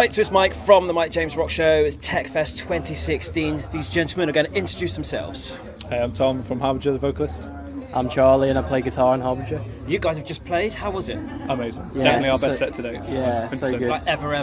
Right, so it's Mike from the Mike James Rock Show. It's TechFest 2016. These gentlemen are going to introduce themselves. Hey, I'm Tom from Harbinger, the vocalist. I'm Charlie and I play guitar in Harbinger. You guys have just played. How was it? Amazing. Yeah, Definitely our best set today. Yeah, so 100%. good. Like ever.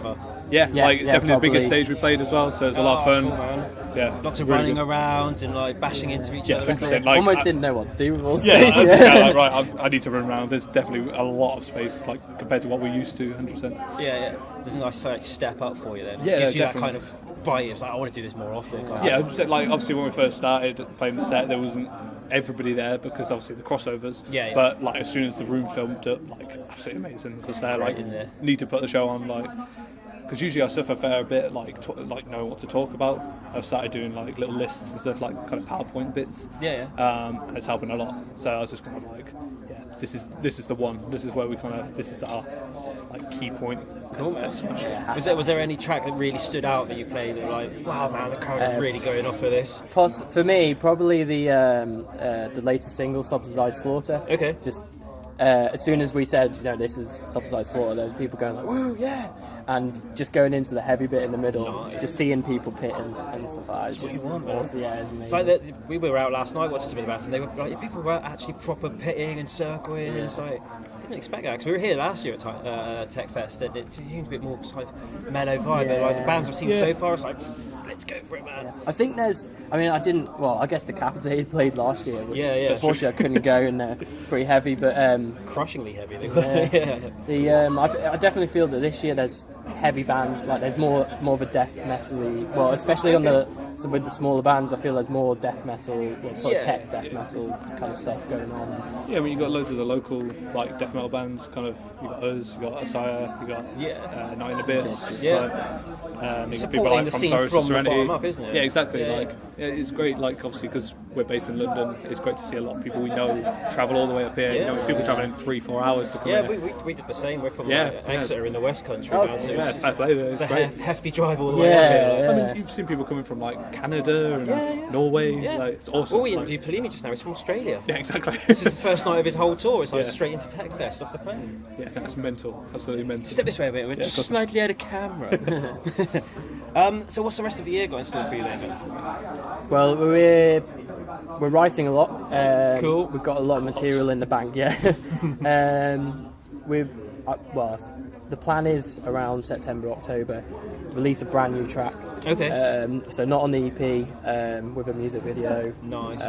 Yeah, it's definitely probably. the biggest stage we played as well, so it's a lot of fun. Cool, man. Yeah, Lots of really running good. around and like bashing into each other. 100%. Almost didn't know what to do with all Yeah, space. I was just kinda like, right, I need to run around. There's definitely a lot of space, like compared to what we're used to, 100%. Yeah. Doesn't it nice like step up for you then? Yeah, It gives you definitely. that kind of bite. It's like I want to do this more often. Kind Yeah, of. 100%. Like obviously when we first started playing the set, there wasn't everybody there because obviously the crossovers. Yeah. But like as soon as the room filmed up, like absolutely amazing. It's just there, like in there. need to put the show on, like. Because usually I suffer a fair bit, like knowing what to talk about. I've started doing like little lists and stuff, like kind of PowerPoint bits. Yeah. And it's helping a lot. So I was just kind of like, yeah, this is the one. This is where this is our like key point. Cool, man. Was there any track that really stood out that you played that like, wow, man, the crowd are really going off for this? For me, probably the latest single, Subsidized Slaughter. Okay. Just as soon as we said, this is Subsidized Slaughter, there was people going like, woo, yeah! And just going into the heavy bit in the middle, just seeing people pit and stuff like that. It's just awesome. Yeah, it's amazing. Like we were out last night watching some of the bands, and they were like, people were actually proper pitting and circling, and it's like, I didn't expect that because we were here last year at TechFest, and it seemed a bit more sort of mellow vibe. Yeah. Like the bands I've seen so far, it's like, let's go for it, man. I think I guess Decapitated played last year, which Yeah, unfortunately I couldn't go, and they're pretty heavy, but Crushingly heavy, they were. I definitely feel that this year there's heavy bands, like there's more of a death metal-y, well, especially with the smaller bands, I feel there's more death metal, tech death metal kind of stuff going on. Yeah, I mean, you've got loads of the local like death metal bands, kind of, you've got us, you've got Asaya, you've got Night in Abyss, people like the From scene Sorrow to from the Serenity. bottom up, isn't it? Yeah, exactly. Yeah. It's great, like obviously because we're based in London, it's great to see a lot of people we know travel all the way up here. People travelling 3-4 hours to come Yeah, here. we did the same. We're from Yeah, Exeter in the West Country, Oh, man, so Yeah, it's fair play there. it's It's a great. hefty drive all the way up here. I mean, you've seen people coming from like Canada and Norway. Yeah. Like, it's awesome. Well, we Like, interviewed Polini just now. He's from Australia. yeah, exactly. This is the first night of his whole tour. It's like Yeah. straight into TechFest off the plane. Yeah, that's mental. Absolutely mental. Step this way a bit. We're just cool. slightly out of camera. So what's the rest of the year got in store for you then? Well, we're writing a lot. Cool. We've got a lot of material in the bank. Yeah. The plan is around September, October, release a brand new track. Okay. So not on the EP, with a music video. Nice.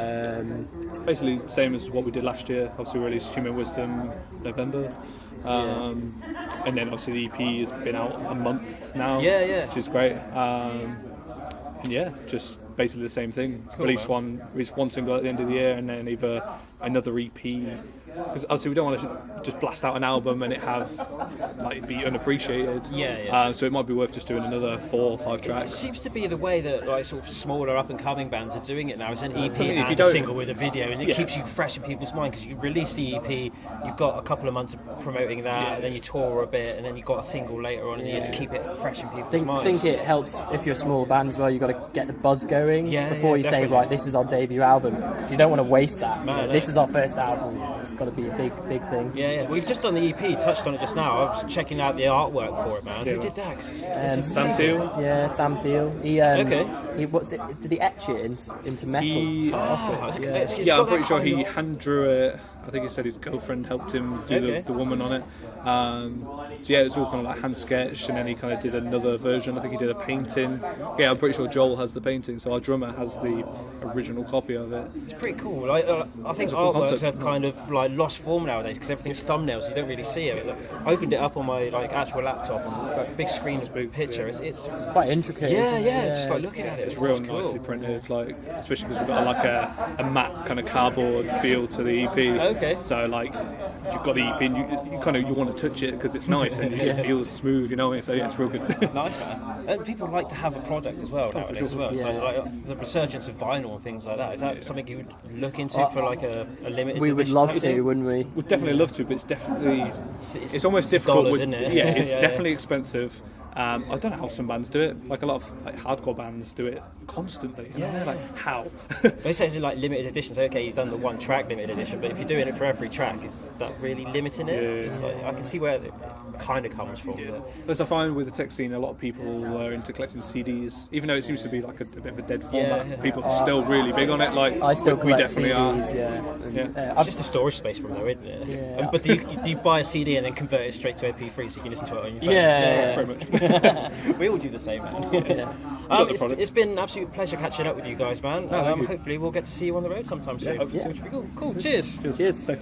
Basically, same as what we did last year. Obviously, we released Human Wisdom November. And then obviously the EP has been out a month now. Yeah. Which is great. And yeah, just basically the same thing. Cool, Release one single at the end of the year, and then either another EP. Because obviously we don't want to just blast out an album and it be unappreciated. Yeah. So it might be worth just doing another 4 or 5 It tracks. seems to be the way that like sort of smaller up and coming bands are doing it now. It's an EP If you and a don't- single with a video, and it Yeah. keeps you fresh in people's mind because you release the EP, you've got a couple of months of promoting that, and then you tour a bit, and then you've got a single later on, and you have to keep it fresh in people's I minds. think it helps if you're a small band as well. You've got to get the buzz going before you definitely. say, right, this is our debut album. You don't want to waste that. No. This is our first album. It's got to be a big thing. Yeah. We've just done the EP, touched on it just now. I was checking out the artwork for it, man. Who did that? 'Cause it's Sam amazing. Teal. Yeah, Sam Teal. He did he etch it into metal? He- to start off with? It's Yeah, got I'm pretty that sure kind he of- hand drew it. I think he said his girlfriend helped him do Okay. the woman on it. So yeah, it was all kind of like hand sketched, and then he kind of did another version. I think he did a painting. Yeah, I'm pretty sure Joel has the painting, so our drummer has the original copy of it. It's pretty cool. Like, I think It's a cool artworks concept. have kind of like lost form nowadays because everything's thumbnails. You don't really see it. I opened it up on my actual laptop and like, big screen picture. It's Quite intricate. isn't it? just like looking at it. It's real cool. nicely printed, like especially because we've got like a matte kind of cardboard feel to the EP. Okay. So like you've got the EP, and you want to touch it because it's nice and it feels smooth, you know. So yeah, it's real good. Nice, man. And people like to have a product as well nowadays as well. It's like the resurgence of vinyl and things like that. Is that something you would look into for like a limited We would edition love type to, thing? wouldn't we? We'd definitely love to, but it's definitely it's almost difficult. dollars, isn't it? Yeah, it's Yeah. definitely expensive. I don't know how some bands do it. Like a lot of like hardcore bands do it constantly. And they're like, how? They say it's like limited editions. Okay, you've done the one track limited edition, but if you're doing it for every track, is that really limiting it? It's like, I can see where it kind of comes from. Yeah. Plus, I find with the tech scene, a lot of people are into collecting CDs, even though it seems to be like a bit of a dead format. Yeah. People are still really big on it. Like I still we collect definitely CDs, are. yeah. And, It's just a storage space from there, isn't it? Yeah. But do you buy a CD and then convert it straight to MP3 so you can listen to it on your phone? Yeah. Very much. We all do the same, man. Yeah. It's been an absolute pleasure catching up with you guys, man. thank you. Hopefully we'll get to see you on the road sometime soon. hopefully so. Which would be cool. Cheers. Cheers. So-